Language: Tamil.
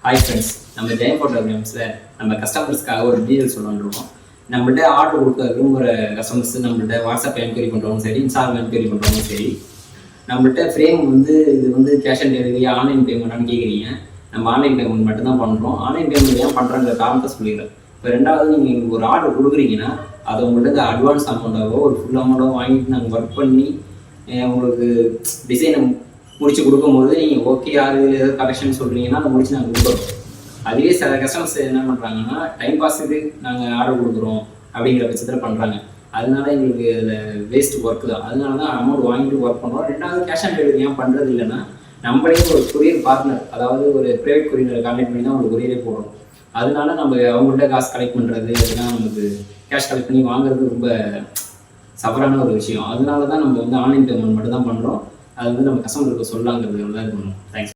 ஹாய் ஃப்ரெண்ட்ஸ், நம்ம ஜெயம் ஃபோட்டோகிராம்ஸில் நம்ம கஸ்டமர்ஸ்க்காக ஒரு டீட்டெயில் சொல்லணுன்றோம். நம்மள்ட்ட ஆர்டர் கொடுக்க விரும்புகிற கஸ்டமர்ஸ் நம்மள்ட்ட வாட்ஸ்அப் என்கொயரி பண்ணுறவங்க சரி, இன்ஸ்டாகிராம் என்கொயரி பண்ணுறவங்க சரி, நம்மள்ட்ட ஃப்ரேம் வந்து கேஷ் ஆன் டெலிவரி ஆன்லைன் பேமெண்ட்டானு கேட்குறீங்க. நம்ம ஆன்லைன் பேமெண்ட் மட்டும் தான் பண்ணுறோம். ஆன்லைன் பேமெண்ட் ஏன் பண்ணுறங்கிற காரணத்தை சொல்லிடுறேன். இப்போ ரெண்டாவது, நீங்கள் எங்களுக்கு ஒரு ஆர்டர் கொடுக்குறீங்கன்னா அதை உங்கள்கிட்ட அட்வான்ஸ் அமௌண்ட்டாகவோ ஒரு ஃபுல் அமௌண்ட்டாகவோ வாங்கிட்டு நாங்கள் ஒர்க் பண்ணி உங்களுக்கு டிசைனை முடிச்சு கொடுக்கும்போது நீங்கள் ஓகே யார் ஏதோ கரெக்ஷன் சொல்கிறீங்கன்னா அதை முடிச்சு நாங்கள் கொடுக்குறோம். அதுவே சில கஸ்டமர்ஸ் என்ன பண்ணுறாங்கன்னா டைம் பாஸுக்கு நாங்கள் ஆர்டர் கொடுக்குறோம் அப்படிங்கிற பட்சத்தில் பண்ணுறாங்க. அதனால எங்களுக்கு அதில் வேஸ்ட் ஒர்க் தான். அதனால தான் அமௌண்ட் வாங்கிட்டு ஒர்க் பண்ணுறோம். ரெண்டாவது, கேஷ் ஆன் டெலிவரி ஏன் பண்ணுறது இல்லைன்னா, நம்மளே ஒரு கொரியர் பார்ட்னர், அதாவது ஒரு ப்ரைவேட் கொரியரை கான்டாக்ட் பண்ணி தான் உங்களுக்கு கொரியரே போடுறோம். அதனால நம்ம அவங்கள்ட்ட காசு கலெக்ட் பண்ணுறது அதெல்லாம் நமக்கு கேஷ் கலெக்ட் பண்ணி வாங்குறது ரொம்ப சஃபரான ஒரு விஷயம். அதனால தான் நம்ம ஆன்லைன் பேமெண்ட் மட்டும் தான் பண்ணுறோம். அது நம்ம கஸ்டமருக்கு சொல்லாங்கிறது தான் இருக்கணும். தேங்க்ஸ்.